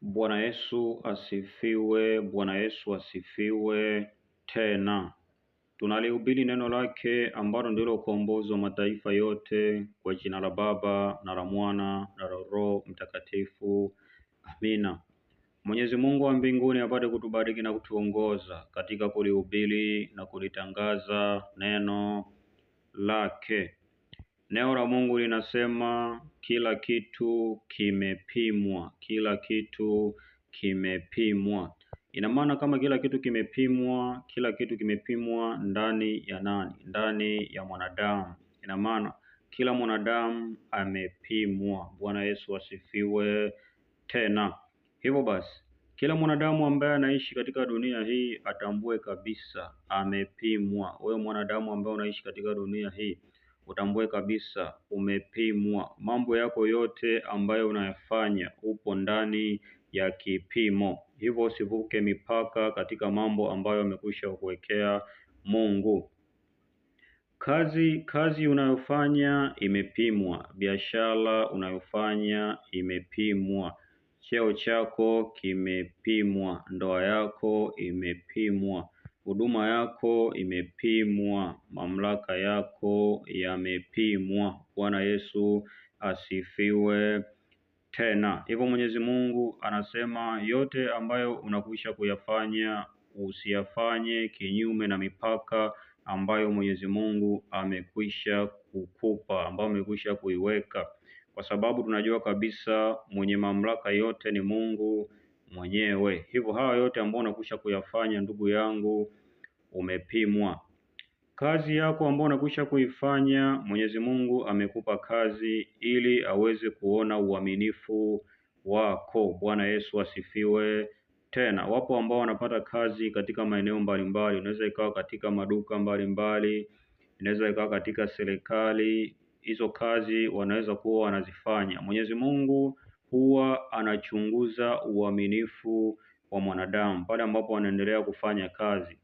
Bwana Yesu asifiwe. Bwana Yesu asifiwe tena. Tunalihubiri neno lake ambalo ndilo ukombozi wa mataifa yote, kwa jina la Baba na la Mwana na la Roho Mtakatifu. Amina. Mwenyezi Mungu wa mbinguni apate kutubariki na kutuongoza katika kulihubiri na kulitangaza neno lake. Neno la Mungu linasema kila kitu kimepimwa, kila kitu kimepimwa. Ina maana kama kila kitu kimepimwa, kila kitu kimepimwa ndani ya nani? Ndani ya mwanadamu. Ina maana kila mwanadamu amepimwa. Bwana Yesu asifiwe tena. Hivyo basi, kila mwanadamu ambaye anaishi katika dunia hii atambue kabisa amepimwa. Wewe mwanadamu ambaye unaishi katika dunia hii utambue kabisa umepimwa. Mambo yako yote ambayo unayafanya upo ndani ya kipimo, hivyo usivuke mipaka katika mambo ambayo amekwisha kuwekea Mungu. Kazi unayofanya imepimwa, biashara unayofanya imepimwa, cheo chako kimepimwa, ndoa yako imepimwa, huduma yako imepimwa, mamlaka yako yamepimwa. Bwana Yesu asifiwe tena. Hivyo Mwenyezi Mungu anasema yote ambayo unakwisha kuyafanya usiyafanye kinyume na mipaka ambayo Mwenyezi Mungu amekwisha kukupa, ambayo amekwisha kuiweka, kwa sababu tunajua kabisa mwenye mamlaka yote ni Mungu mwenyewe. Hivyo hawa yote ambayo unakwisha kuyafanya, ndugu yangu, umepimwa. Kazi yako ambayo unakwisha kuifanya, Mwenyezi Mungu amekupa kazi ili aweze kuona uaminifu wako. Bwana Yesu asifiwe tena. Wapo ambao wanapata kazi katika maeneo mbalimbali, inaweza ikawa katika maduka mbalimbali, inaweza ikawa katika serikali. Hizo kazi wanaweza kuwa wanazifanya. Mwenyezi Mungu huwa anachunguza uaminifu wa mwanadamu pale ambapo anaendelea kufanya kazi.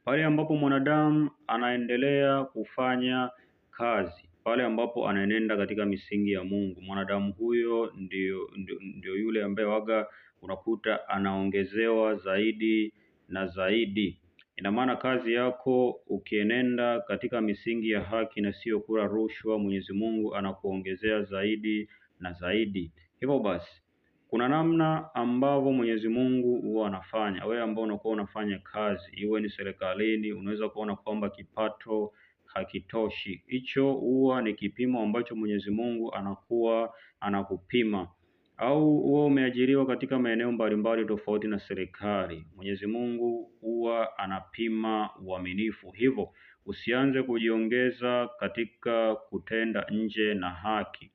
Pale ambapo mwanadamu anaendelea kufanya kazi, pale ambapo anaenenda katika misingi ya Mungu, mwanadamu huyo ndio yule ambaye waga unakuta anaongezewa zaidi na zaidi. Ina maana kazi yako ukienenda katika misingi ya haki na sio kula rushwa, Mwenyezi Mungu anakuongezea zaidi na zaidi. Hivyo basi, kuna namna ambavyo Mwenyezi Mungu huwa anafanya. Wewe ambao unakuwa unafanya kazi, iwe ni serikalini, unaweza kuona kwamba kipato hakitoshi. Hicho huwa ni kipimo ambacho Mwenyezi Mungu anakuwa anakupima. Au wewe umeajiriwa katika maeneo mbalimbali tofauti na serikali, Mwenyezi Mungu huwa anapima uaminifu. Hivyo usianze kujiongeza katika kutenda nje na haki,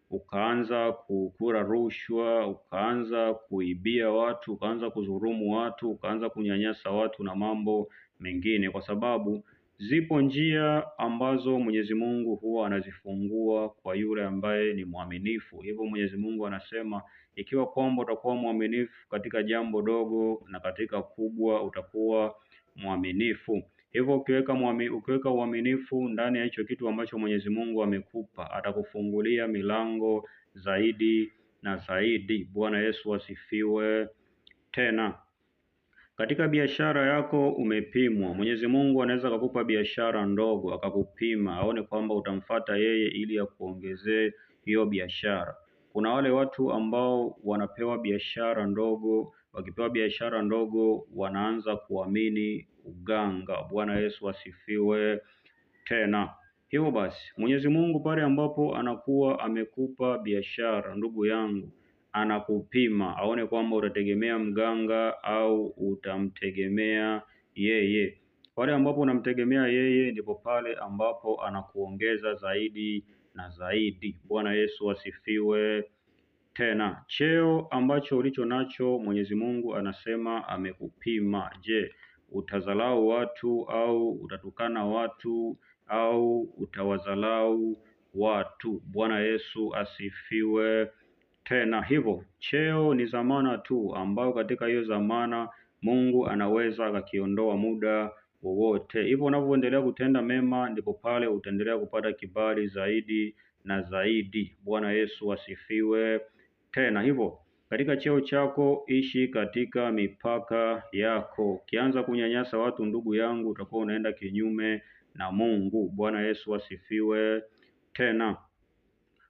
ukaanza kukula rushwa, ukaanza kuibia watu, ukaanza kudhulumu watu, ukaanza kunyanyasa watu na mambo mengine, kwa sababu zipo njia ambazo Mwenyezi Mungu huwa anazifungua kwa yule ambaye ni mwaminifu. Hivyo Mwenyezi Mungu anasema ikiwa kwamba utakuwa mwaminifu katika jambo dogo, na katika kubwa utakuwa mwaminifu. Hivyo ukiweka uaminifu ndani ya hicho kitu ambacho Mwenyezi Mungu amekupa, atakufungulia milango zaidi na zaidi. Bwana Yesu asifiwe tena. Katika biashara yako umepimwa. Mwenyezi Mungu anaweza kukupa biashara ndogo akakupima, aone kwamba utamfuata yeye ili akuongezee hiyo biashara. Kuna wale watu ambao wanapewa biashara ndogo, wakipewa biashara ndogo wanaanza kuamini uganga. Bwana Yesu asifiwe tena. Hivyo basi, Mwenyezi Mungu pale ambapo anakuwa amekupa biashara, ndugu yangu, anakupima aone kwamba utategemea mganga au utamtegemea yeye. Pale ambapo unamtegemea yeye, ndipo pale ambapo anakuongeza zaidi na zaidi. Bwana Yesu asifiwe tena. Cheo ambacho ulicho nacho, Mwenyezi Mungu anasema amekupima. Je, utadharau watu au utatukana watu au utawadharau watu? Bwana Yesu asifiwe tena. Hivyo cheo ni dhamana tu, ambayo katika hiyo dhamana Mungu anaweza akakiondoa muda wowote. Hivyo unavyoendelea kutenda mema, ndipo pale utaendelea kupata kibali zaidi na zaidi. Bwana Yesu asifiwe tena. Hivyo Katika cheo chako ishi katika mipaka yako. Ukianza kunyanyasa watu, ndugu yangu, utakuwa unaenda kinyume na Mungu. Bwana Yesu asifiwe. Tena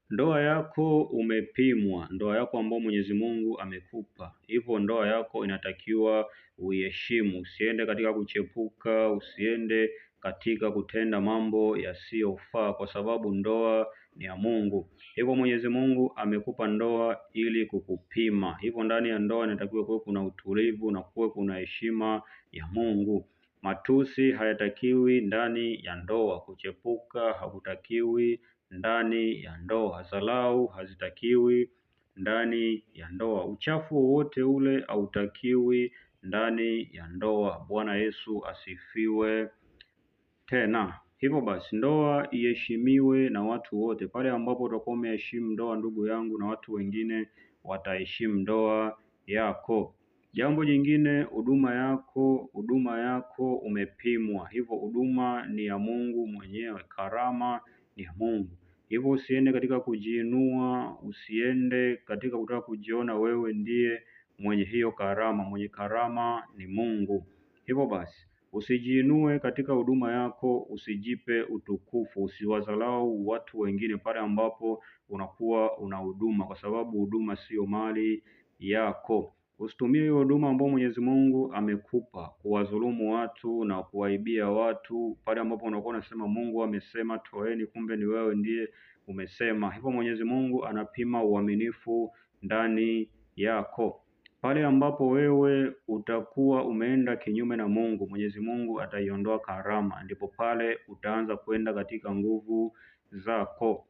ndoa yako umepimwa, ndoa yako ambayo Mwenyezi Mungu amekupa, hivyo ndoa yako inatakiwa uiheshimu. Usiende katika kuchepuka, usiende katika kutenda mambo yasiyofaa, kwa sababu ndoa ni ya Mungu. Hivyo Mwenyezi Mungu amekupa ndoa ili kukupima. Hivyo ndani ya ndoa inatakiwa kuwe kuna utulivu na kuwe kuna heshima ya Mungu. Matusi hayatakiwi ndani ya ndoa, kuchepuka hakutakiwi ndani ya ndoa, dharau hazitakiwi ndani ya ndoa, uchafu wowote ule hautakiwi ndani ya ndoa. Bwana Yesu asifiwe. Tena hivyo basi, ndoa iheshimiwe na watu wote. Pale ambapo utakuwa umeheshimu ndoa, ndugu yangu, na watu wengine wataheshimu ndoa yako. Jambo jingine, huduma yako umepimwa. Hivyo huduma ni ya Mungu mwenyewe, karama ni ya Mungu. Hivyo usiende katika kujiinua, usiende katika kutaka kujiona wewe ndiye mwenye hiyo karama. Mwenye karama ni Mungu. Hivyo basi, usijiinue katika huduma yako, usijipe utukufu, usiwadharau watu wengine pale ambapo unakuwa una huduma, kwa sababu huduma sio mali yako. Usitumie hiyo huduma ambayo Mwenyezi Mungu amekupa kuwadhulumu watu na kuwaibia watu pale ambapo unakuwa unasema Mungu amesema toeni, kumbe ni wewe ndiye umesema. Hivyo Mwenyezi Mungu anapima uaminifu ndani yako. Pale ambapo wewe utakuwa umeenda kinyume na Mungu, Mwenyezi Mungu ataiondoa karama, ndipo pale utaanza kwenda katika nguvu zako.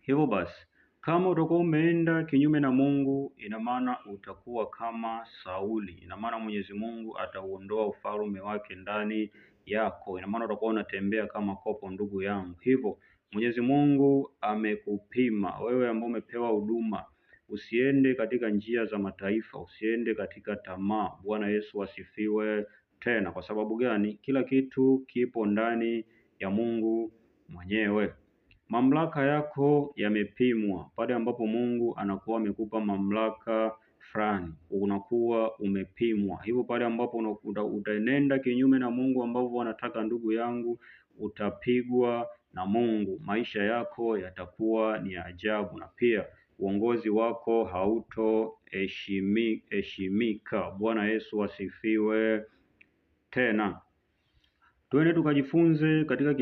Hivyo basi, kama utakuwa umeenda kinyume na Mungu, ina maana utakuwa kama Sauli. Ina maana Mwenyezi Mungu atauondoa ufalme wake ndani yako. Ina maana utakuwa unatembea kama kopo, ndugu yangu. Hivyo Mwenyezi Mungu amekupima wewe ambao umepewa huduma. Usiende katika njia za mataifa, usiende katika tamaa. Bwana Yesu asifiwe. Tena kwa sababu gani? Kila kitu kipo ndani ya Mungu mwenyewe. Mamlaka yako yamepimwa. Pale ambapo Mungu anakuwa amekupa mamlaka fulani, unakuwa umepimwa. Hivyo pale ambapo utaenenda kinyume na Mungu ambavyo anataka, ndugu yangu, utapigwa na Mungu. Maisha yako yatakuwa ni ajabu, na pia uongozi wako hautoheshimika. Bwana Yesu asifiwe. Tena twende tukajifunze katika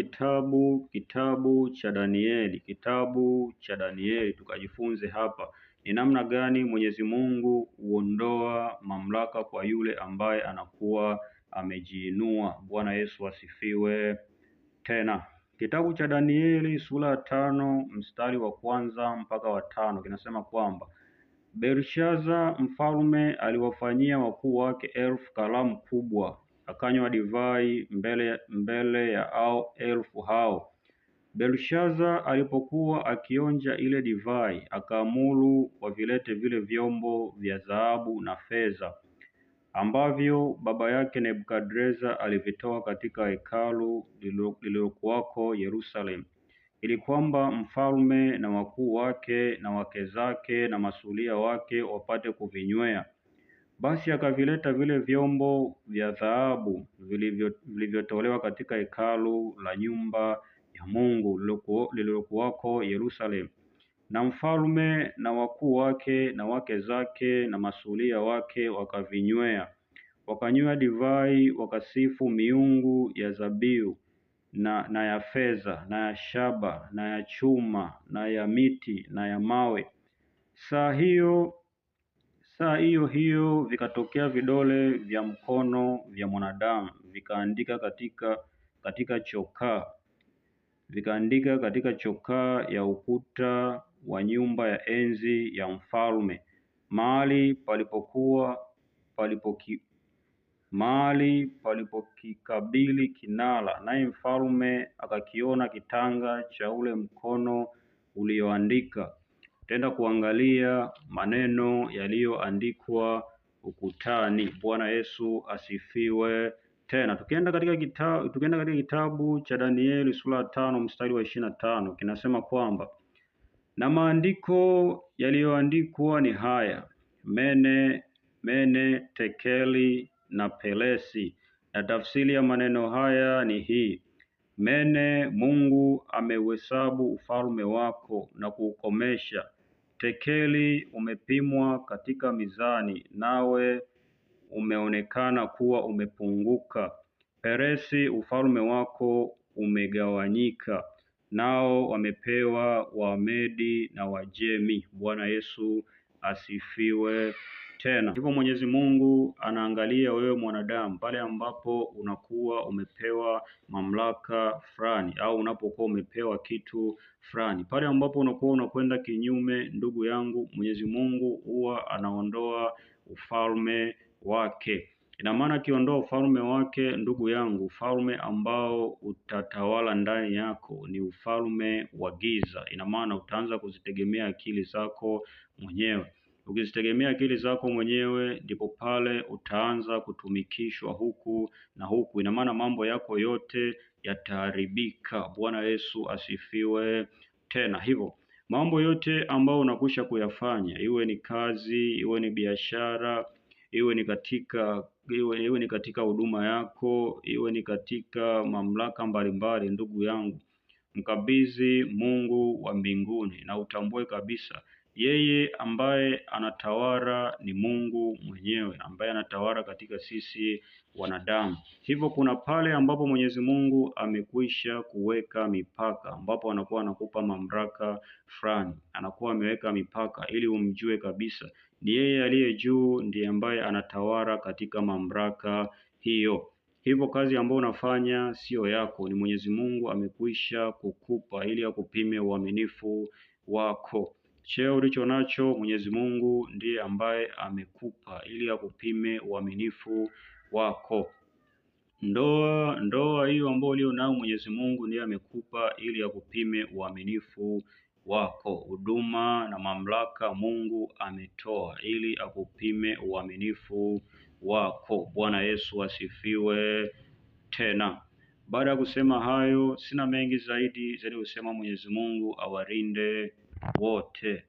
kitabu cha Danieli. Kitabu cha Danieli tukajifunze hapa ni namna gani Mwenyezi Mungu huondoa mamlaka kwa yule ambaye anakuwa amejiinua. Bwana Yesu asifiwe. Tena kitabu cha Danieli sura ya 5 mstari wa 1 mpaka wa 5 kinasema kwamba Belshaza mfalme aliwafanyia wakuu wake 1000 karamu kubwa, akanywa divai mbele ya hao 1000 hao. Belshaza alipokuwa akionja ile divai, akaamuru wavilete vile vyombo vya dhahabu na fedha ambavyo baba yake Nebukadreza alivitoa katika hekalu lililokuwako Yerusalemu, ili kwamba mfalme na wakuu wake na wake zake na masulia wake wapate kuvinywea. Basi akavileta vile vyombo vya dhahabu vilivyotolewa katika hekalu la nyumba ya Mungu lililokuwako Yerusalemu, na mfalme na wakuu wake na wake zake na masulia wake wakavinywea. Wakanywa divai, wakasifu miungu ya zabibu na ya fedha na ya shaba na ya chuma na ya miti na ya mawe. Saa hiyo vikatokea vidole vya mkono vya mwanadamu, vikaandika katika chokaa ya ukuta wa nyumba ya enzi ya mfalme, mahali palipokikabili kinara, naye mfalme akakiona kitanga cha ule mkono ulioandika. Tenda kuangalia maneno yaliyoandikwa ukutani. Bwana Yesu asifiwe. Tena tukienda katika kitabu cha Danieli sura ya 5 mstari wa 25 kinasema kwamba na maandiko yaliyoandikwa ni haya: mene, tekeli na pelesi. Na tafsiri ya maneno haya ni hii: mene, Mungu ameuhesabu ufalme wako na kuukomesha. Tekeli, umepimwa katika mizani, nawe umeonekana kuwa umepunguka. Peresi, ufalme wako umegawanyika, nao wamepewa Wamedi na Wajemi. Bwana Yesu asifiwe. Tena hivyo Mwenyezi Mungu anaangalia wewe mwanadamu pale ambapo unakuwa umepewa mamlaka fulani, au unapokuwa umepewa kitu fulani, pale ambapo unakuwa unakwenda kinyume, ndugu yangu, Mwenyezi Mungu huwa anaondoa ufalme wake. Ina maana akiondoa ufalme wake, ndugu yangu, ufalme ambao utatawala ndani yako ni ufalme wa giza. Ina maana utaanza kuzitegemea akili zako mwenyewe. Ukizitegemea akili zako mwenyewe, ndipo pale utaanza kutumikishwa huku na huku. Ina maana mambo yako yote yataharibika. Bwana Yesu asifiwe. Tena hivyo mambo yote ambayo unakwisha kuyafanya, iwe ni kazi, iwe ni biashara, iwe ni katika huduma yako, iwe ni katika mamlaka mbalimbali, ndugu yangu, mkabidhi Mungu wa mbinguni na utambue kabisa yeye ambaye anatawala ni Mungu mwenyewe, ambaye anatawala katika sisi wanadamu. Hivyo kuna pale ambapo Mwenyezi Mungu amekwisha kuweka mipaka, ambapo anakuwa anakupa mamlaka fulani, anakuwa ameweka mipaka ili umjue kabisa ni yeye aliye juu ndiye ambaye anatawala katika mamlaka hiyo. Hivyo kazi ambayo unafanya sio yako, ni Mwenyezi Mungu amekwisha kukupa ili akupime uaminifu wako. Cheo ulicho nacho Mwenyezi Mungu ndiye ambaye amekupa ili akupime uaminifu wako. Ndoa hiyo ambayo ulio nayo Mwenyezi Mungu ndiye amekupa ili akupime uaminifu wako. Huduma na mamlaka Mungu ametoa ili akupime uaminifu wako. Bwana Yesu asifiwe. Tena baada ya kusema hayo, sina mengi zaidi kusema. Mwenyezi Mungu awalinde wote.